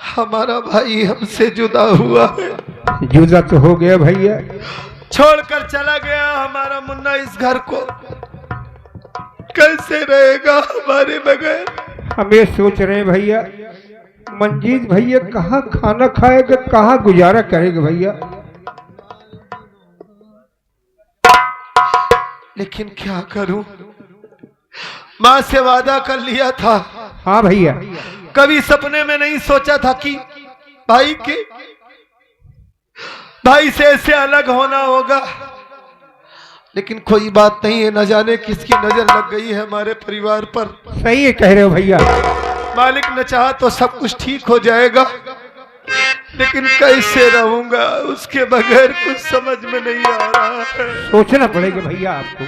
हमारा भाई हमसे जुदा हुआ है। जुदा तो हो गया भैया, छोड़कर चला गया हमारा मुन्ना इस घर को। कैसे रहेगा हमारे बगैर? हमें सोच रहे हैं भैया, मंजीत भैया कहाँ खाना खाएगा, कहाँ गुजारा करेगा भैया। लेकिन क्या करूं, माँ से वादा कर लिया था। हाँ भैया, कभी सपने में नहीं सोचा था कि भाई से ऐसे अलग होना होगा। लेकिन कोई बात नहीं है, न जाने किसकी नजर लग गई है हमारे परिवार पर। सही है कह रहे हो भैया। मालिक ने चाहा तो सब कुछ ठीक हो जाएगा, लेकिन कैसे रहूंगा उसके बगैर कुछ समझ में नहीं आ रहा है। सोचना पड़ेगा भैया आपको।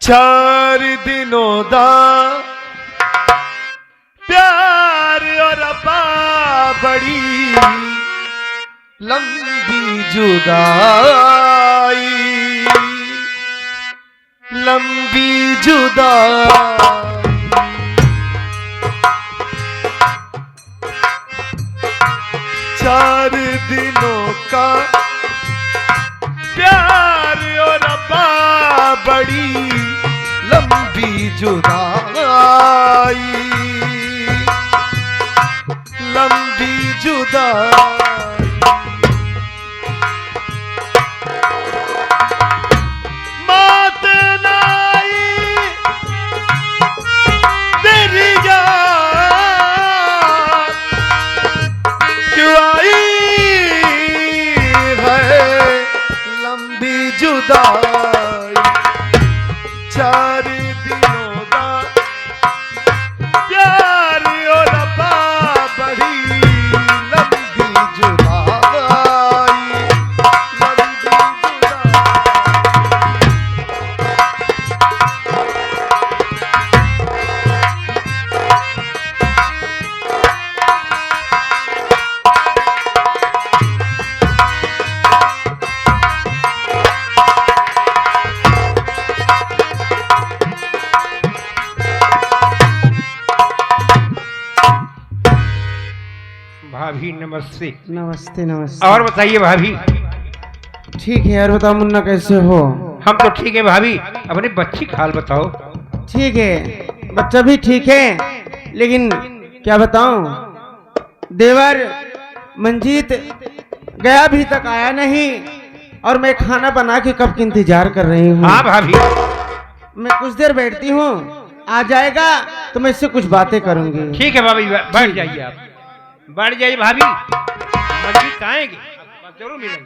चार दिनों दा प्यार और अब्बा बड़ी लंबी जुदाई, लंबी जुदाई। चार दिनों का प्यार और अब्बा बड़ी लंबी जुदाई, लंबी जुदाई। मात नाई तेरी याद क्यों आई है, लंबी जुदाई। चार दिनों का प्यार और अब्बा बड़ी लंबी जुदाई, लंबी जुदाई। भाभी नमस्ते। नमस्ते नमस्ते। और बताइए भाभी। ठीक है यार, बताओ मुन्ना कैसे हो? हम तो ठीक है भाभी, अपने बच्ची का हाल बताओ। ठीक है, बच्चा भी ठीक है, लेकिन क्या बताऊं, देवर मंजीत गया अभी तक आया नहीं, और मैं खाना बना के कब की इंतजार कर रही हूँ। हाँ भाभी, मैं कुछ देर बैठती हूँ, आ जाएगा तो मैं इससे कुछ बातें करूंगी। ठीक है भाभी, बैठ जाइए आप, बैठ जाइए भाभी। मंजीत आएंगे, जरूर मिलेंगे।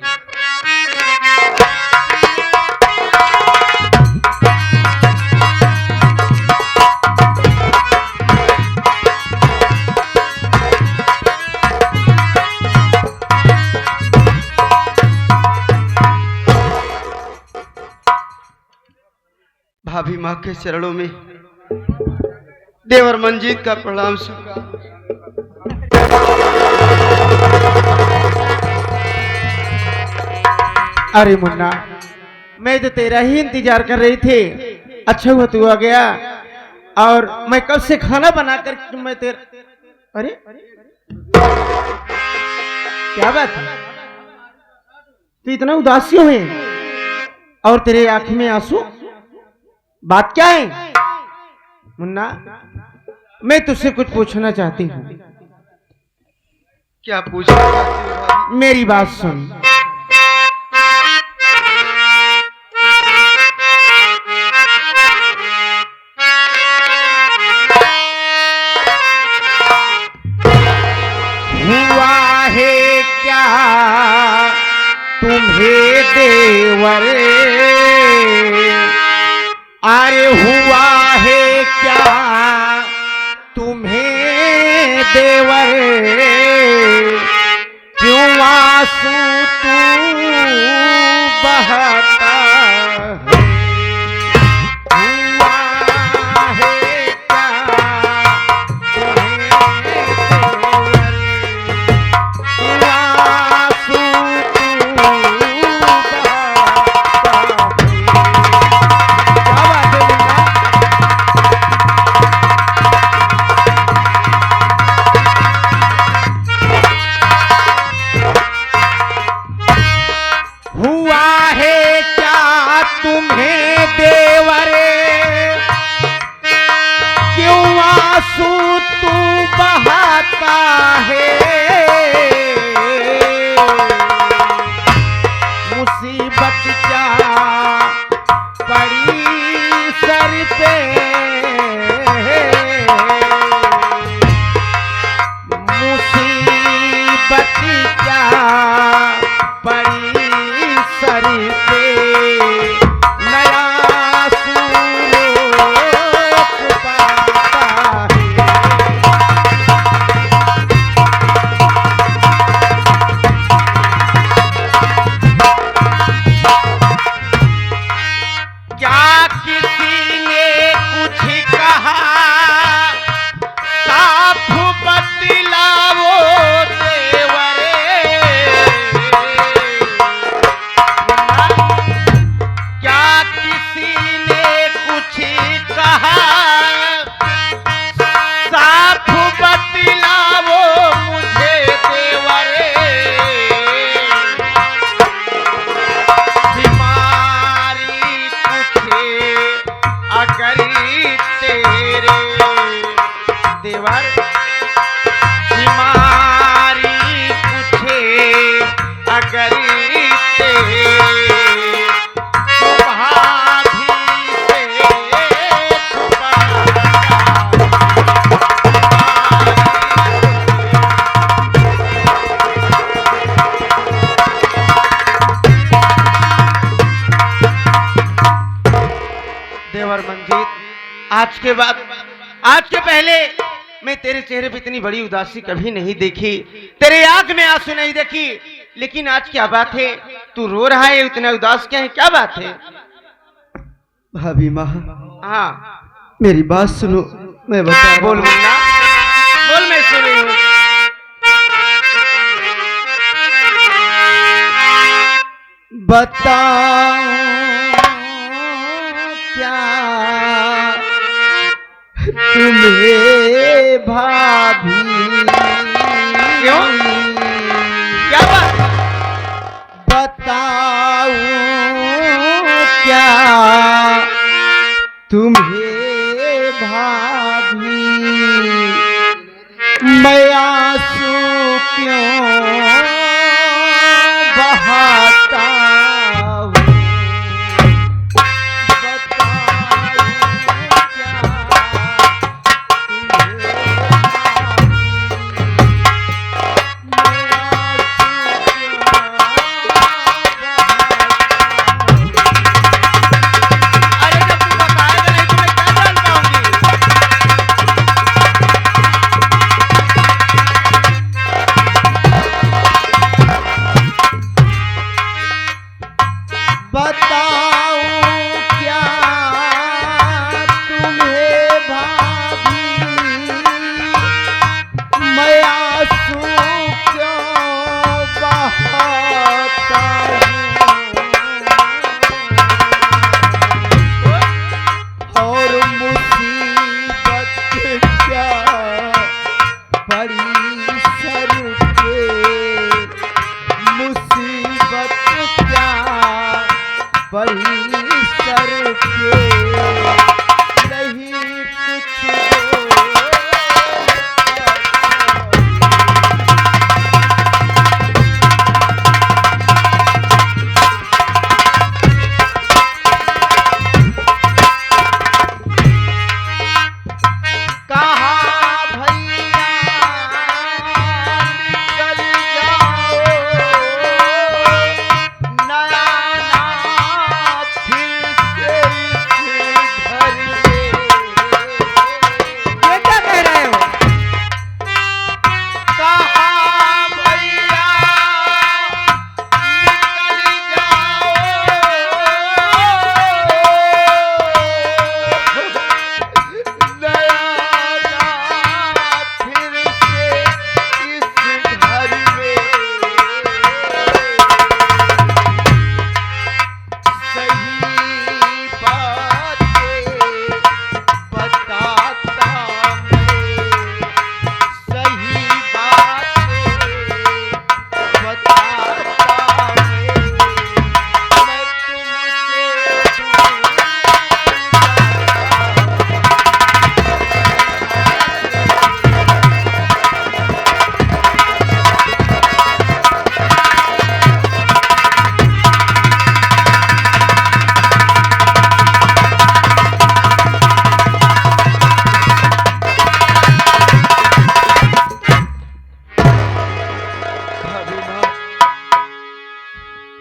भाभी माँ के चरणों में देवर मंजीत का प्रणाम स्वीकार। अरे मुन्ना, मैं तो तेरा ही इंतजार कर रही थी। अच्छा हुआ तू आ गया, और मैं कब से खाना बनाकर मैं तेरा। अरे क्या बात है, तू इतना उदास क्यों है, और तेरे आंखों में आंसू? बात क्या है मुन्ना? मैं तुझसे कुछ पूछना चाहती हूँ। क्या पूछना चाहती हो भाभी? मेरी बात सुन। हुआ है क्या तुम्हें देवर, अरे हुआ है क्या तुम्हें देवर, क्यों आंसू किसी ने कुछ कहा साफ बतलाओ देवरे। क्या किसी ने कुछ कहा साफ बतलाओ मुझे देवरे। बीमारी कुछ अगर तेरे देवर, बीमारी कुछ अगर तेरे छुपा भी से छुपा। देवर मंजीत, आज के बाद, आज के पहले मैं तेरे चेहरे पे इतनी बड़ी उदासी कभी नहीं देखी, तेरे आंख में आंसू नहीं देखी, लेकिन आज क्या बात है, तू रो रहा है, इतना उदास क्या है, क्या बात है? भाभी माँ, हाँ मेरी बात सुनो, मैं बता बोल मुन्ना, बोल, मैं सुन रही हूँ। बताऊं क्या तुम्हें भाभी, क्यों, क्या बात? बताऊं क्या तुम्हें भाभी, मैं आंसू क्यों बहाता हूँ।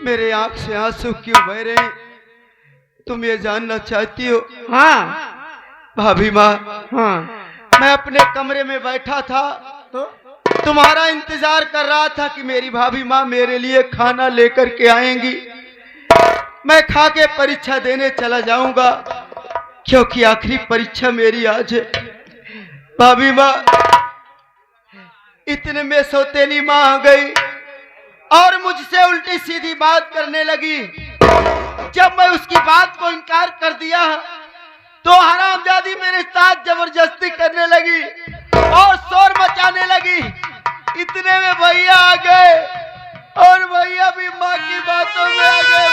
मेरे आंख से आंसू क्यों बह रहे हैं, तुम ये जानना चाहती हो? हाँ भाभी माँ, हाँ, मैं अपने कमरे में बैठा था तो तुम्हारा इंतजार कर रहा था कि मेरी भाभी माँ मेरे लिए खाना लेकर के आएंगी। मैं खा के परीक्षा देने चला जाऊंगा, क्योंकि आखिरी परीक्षा मेरी आज है। भाभी माँ, इतने में सौतेली माँ आ गई और मुझसे उल्टी सीधी बात करने लगी। जब मैं उसकी बात को इनकार कर दिया तो हरामजादी मेरे साथ जबरदस्ती करने लगी और शोर मचाने लगी। इतने में भैया आ गए और भैया भी माँ की बातों में आ गए।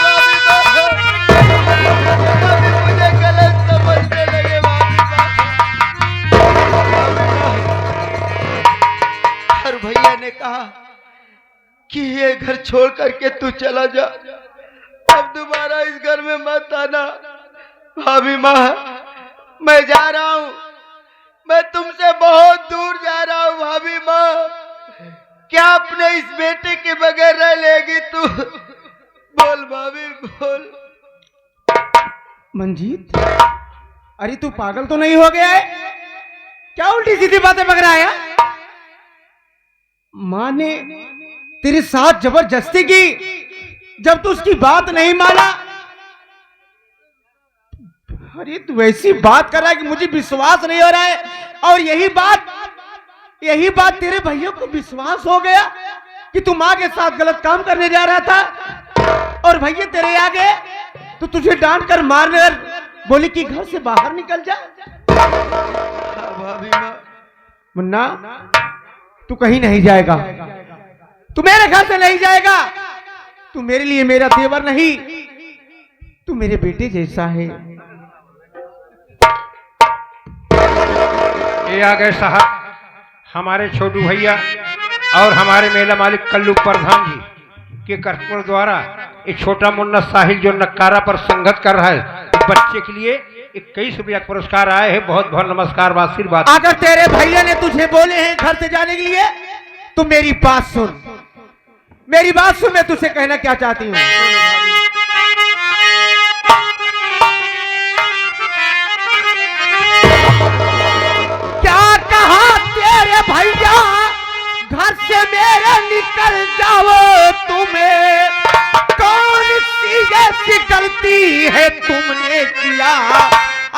भाभी मुझे गलत समझने लगे। और भैया ने कहा कि ये घर छोड़ करके तू चला जा, अब दोबारा इस घर में मत आना। भाभी माँ, मैं जा रहा हूँ, मैं तुमसे बहुत दूर जा रहा हूँ। भाभी माँ, क्या अपने इस बेटे के बगैर रह लेगी तू? बोल भाभी, बोल। मंजीत, अरे तू पागल तो नहीं हो गया है? क्या उल्टी सीधी बातें बक रहा है? माँ ने तेरे साथ जबरदस्ती की, जब तू उसकी बात नहीं माना। अरे तू ऐसी बात कर रहा है कि मुझे विश्वास नहीं हो रहा है। और यही बात तेरे भैया को विश्वास हो गया कि तू माँ के साथ गलत काम करने जा रहा था और भैया तेरे आगे तो तुझे डांट कर मारने और बोली कि घर से बाहर निकल जा। भाभी माँ, मुन्ना, तू कहीं नहीं जाएगा, तू मेरे घर से नहीं जाएगा। तू मेरे लिए मेरा देवर नहीं, तू मेरे बेटे जैसा है। ये आ गए साहब हमारे छोटू भैया और हमारे मेला मालिक कल्लू प्रधान जी के कर्तव्य द्वारा एक छोटा मुन्ना साहिल जो नक्कारा पर संगत कर रहा है, बच्चे के लिए 21 रुपया पुरस्कार आए हैं। बहुत बहुत नमस्कार व आशीर्वाद। अगर तेरे भैया ने तुझे बोले हैं घर से जाने के लिए तो मेरी बात सुन, मेरी बात सुन। मैं तुझसे कहना क्या चाहती हूँ। क्या कहा तेरे भैया, घर से मेरे निकल जाओ, तुम्हें कौन सी ऐसी गलती है तुमने किया?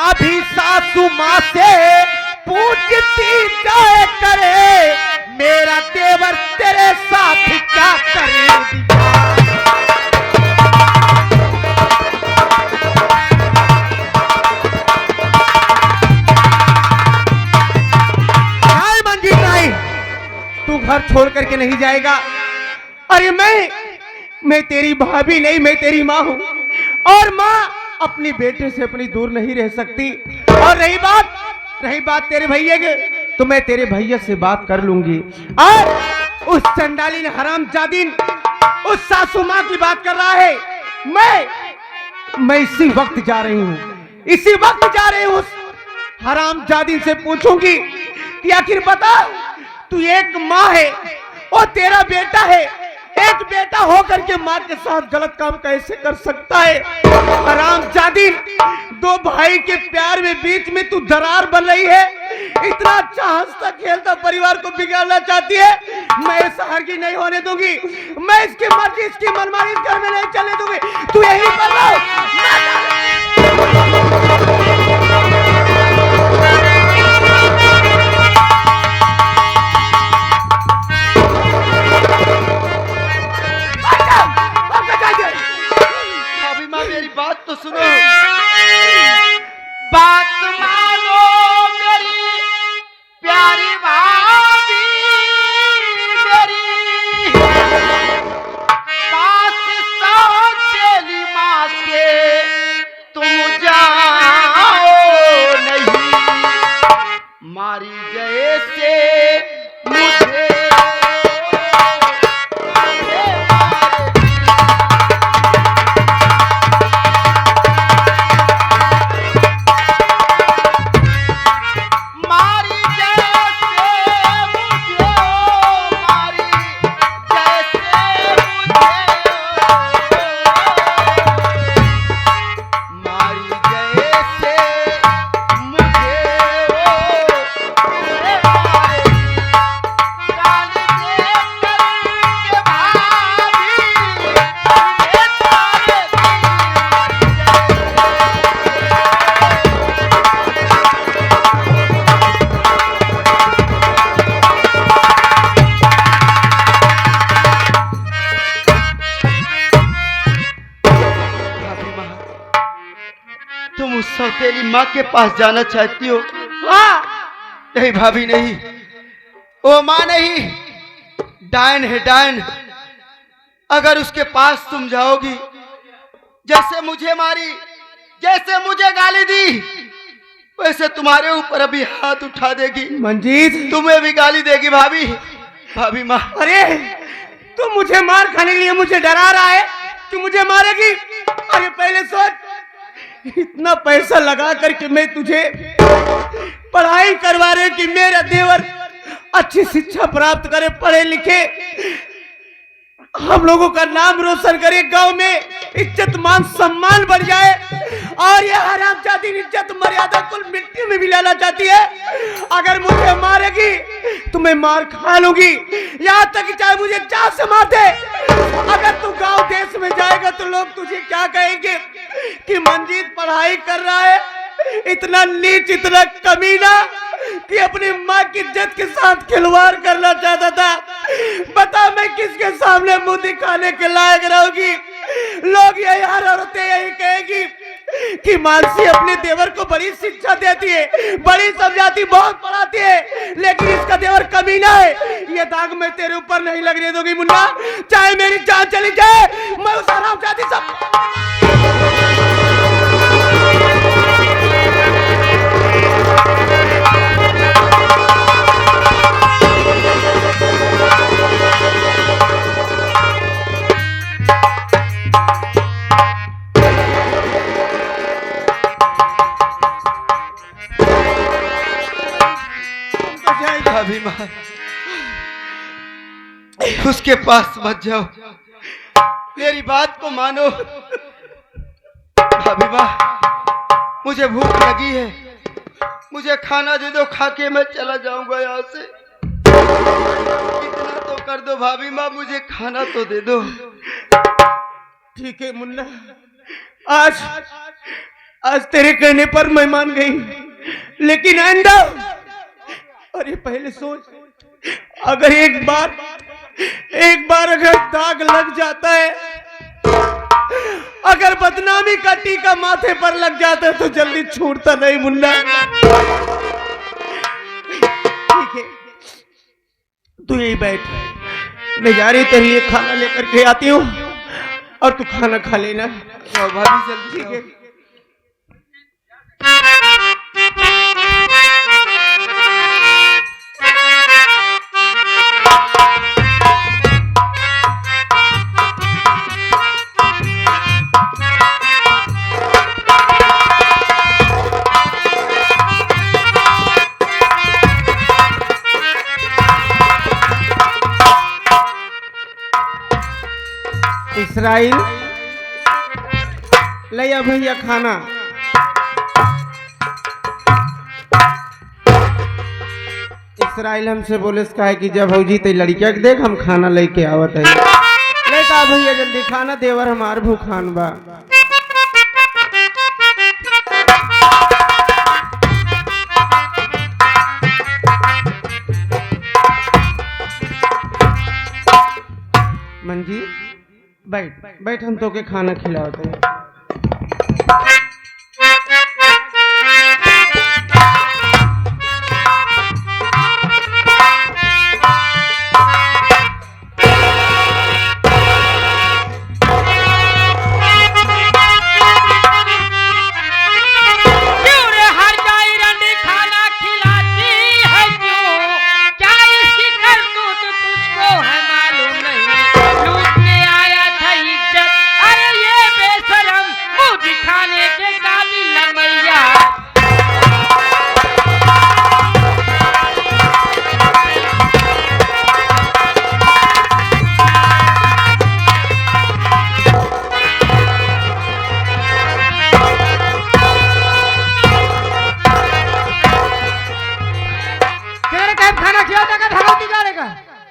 अभी सासू माँ से पूछती जाए करे, मेरा देवर तेरे साथ क्या करेगा? नहीं मंजीत, नहीं, तू घर छोड़ करके नहीं जाएगा। अरे मैं तेरी भाभी नहीं, मैं तेरी माँ हूँ और माँ अपनी बेटे से अपनी दूर नहीं रह सकती। और रही बात तेरे भैया के, तो मैं तेरे भैया से बात कर लूंगी। और उस चंडाली ने हरामजादी उस सासू माँ की बात कर रहा है। मैं इसी वक्त जा रही हूँ, उस हरामजादी से पूछूंगी कि आखिर बता, तू एक माँ है और तेरा बेटा है, एक बेटा होकर के माँ के साथ गलत काम कैसे कर सकता है? हरामजादी, दो भाई के प्यार में बीच में तू दरार बन रही है। इतना अच्छा हंसता खेलता परिवार को बिगाड़ना चाहती है। मैं शहर की नहीं होने दूंगी, मैं इसकी मर्जी इसकी मनमानी घर में नहीं चलने दूंगी। तू यही कर रहा मेरी बात तो सुनो, बात मानो मेरी प्यारी भाभी, मेरी पास सौतेली माँ के तुम उस सौतेली माँ के पास जाना चाहती हो। हाँ, नहीं भाभी नहीं, वो माँ नहीं, डायन है डायन। अगर उसके पास तुम जाओगी, जैसे मुझे मारी, जैसे मुझे गाली दी, वैसे तुम्हारे ऊपर अभी हाथ उठा देगी, मंजीत। तुम्हें भी गाली देगी भाभी। भाभी माँ, अरे तू मुझे मार खाने के लिए मुझे डरा रहा है, तू मुझे मारेगी? अरे पहले सोच, इतना पैसा लगा करके मैं तुझे पढ़ाई करवा रहे कि मेरा देवर अच्छी शिक्षा प्राप्त करे, पढ़े लिखे, हम लोगों का नाम रोशन करे, गांव में इज्जत मान सम्मान बढ़ जाए, और ये हरामजादी इज्जत मर्यादा कुल मिट्टी में मिलाना चाहती है। अगर मुझे मारेगी तो मैं मार खा लूंगी, यहाँ तक कि चाहे मुझे जान से मार दे। अगर तू गांव देश में जाएगा तो लोग तुझे क्या कहेंगे कि मंजीत पढ़ाई कर रहा है, इतना नीच, इतना कमीना कि अपनी माँ की इज्जत के साथ खिलवाड़ करना चाहता था। बता मैं किसके सामने मुंह दिखाने के लायक रहूंगी? लोग यही, हर औरतें यही कहेगी कि मानसी अपने देवर को बड़ी शिक्षा देती है, बड़ी समझाती, बहुत पढ़ाती है, लेकिन इसका देवर कमीना है। ये दाग मैं तेरे ऊपर नहीं लगने दूंगी मुन्ना, चाहे मेरी जान चली जाए, मैं उस हरामजादी सब। भाभी माँ, उसके पास मत जाओ, मेरी बात को मानो। भाभी माँ, मुझे भूख लगी है, मुझे खाना दे दो, खा के मैं चला जाऊंगा यहाँ से। इतना तो कर दो भाभी माँ, मुझे खाना तो दे दो। ठीक है मुन्ना, आज तेरे कहने पर मैं मान गई, लेकिन आइंदा, अरे पहले सोच, अगर एक बार अगर दाग लग जाता है, अगर बदनामी का टीका माथे पर लग जाता है तो जल्दी छूटता नहीं मुन्ना। ठीक है, तू यही बैठ, मैं जा रही तेरे लिए खाना लेकर के आती हूँ और तू खाना खा लेना। भाभी जल्दी, ठीक है। इसराइल लिया भैया खाना। इसराइल हमसे बोले इसका है कि जब भौजी ते लड़किया के देख हम खाना लेके आवत है, लेता भैया जल्दी खाना, देवर हमार भूखान बा। मंजी बैठ बैठ, हम तो के खाना खिलाते हैं।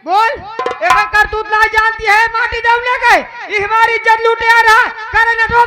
बोल, एक करतूत ना जानती है, माटी दम ले गए, हमारी इज्जत लूटे आ रहा, करे न तो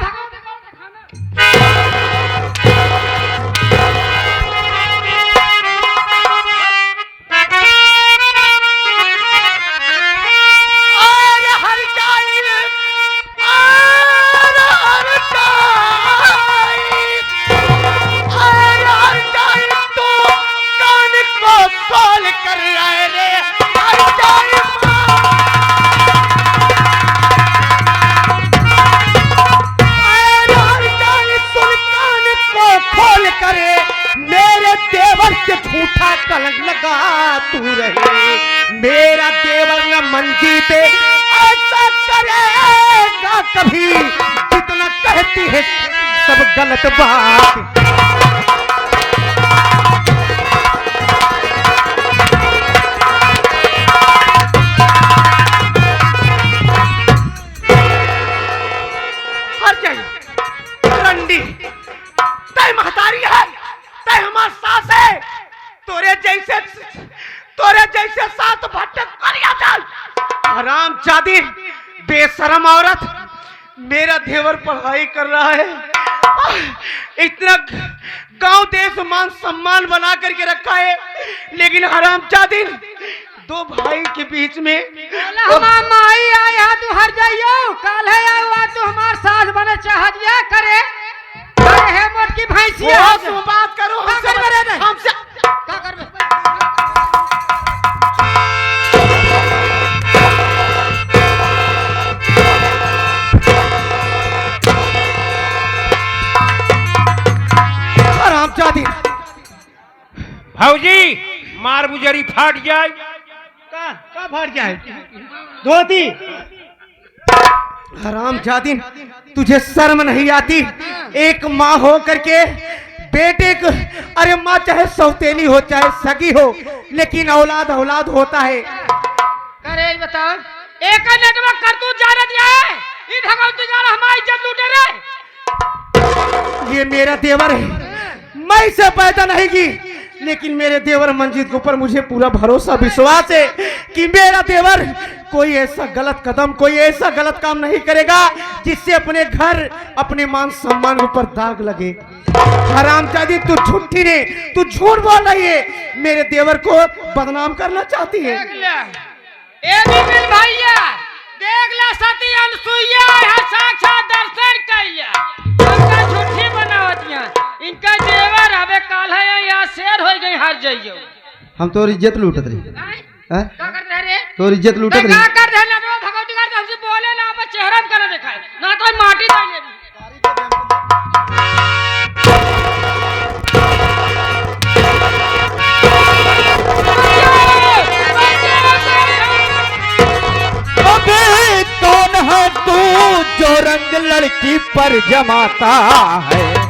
करे, मेरे देवर से झूठा कलंक लगा तू रहे। मेरा देवर न मंजीत ऐसा करेगा कभी, जितना कहती है सब गलत बात। रंडी तय महतारी है, तय हमार सास है, तोरे जैसे साथ भटक करिया चल। हराम जादी बेशरम औरत, मेरा देवर पढ़ाई कर रहा है, इतना गांव देश मान सम्मान बना करके रखा है, लेकिन हराम जादी दो भाई के बीच में माई आया तू हर जाइयो, काल है आया तू हमार सास बने चाह दिया करे है मोटकी भैंसिया। बात करो हमसे क्या करबे? हराम जादी भौजी मार बुजरी फाट जाए। का फाट जाए धोती? हराम जादी तुझे शर्म नहीं आती? एक माँ हो करके बेटे को, अरे माँ चाहे सौतेली हो चाहे सगी हो, लेकिन औलाद औलाद होता है। करे बताओ एक नेटवर्क कर तू जाने दिया है, ई भगवती जान हमारी इज्जत लूटे रे। ये मेरा देवर है, मैं इसे पैदा नहीं की, लेकिन मेरे देवर मंजीत के ऊपर मुझे पूरा भरोसा विश्वास है कि मेरा देवर कोई ऐसा गलत कदम, कोई ऐसा गलत काम नहीं करेगा जिससे अपने घर, अपने मान सम्मान के ऊपर दाग लगे। हरामजादी तू झूठी ने, तू झूठ बोल रही है, मेरे देवर को बदनाम करना चाहती है। भैया देख ला सती अनसुईया है, साक्षात दर्शन कैया, इनका झूठी बनावतिया, इनका देवर हवे काल है या शेर हो गई हार जाइयो। हम तो इज्जत लूटत रही हैं, क्या कर रहे रे? तो इज्जत लूटत रही। क्या कर रहे ना तो भगवती का हमसे बोले ना, अब चेहरा में करना दिखाए ना तो माटी देंगे। अबे कौन है तू जो रंग लड़की पर जमाता है?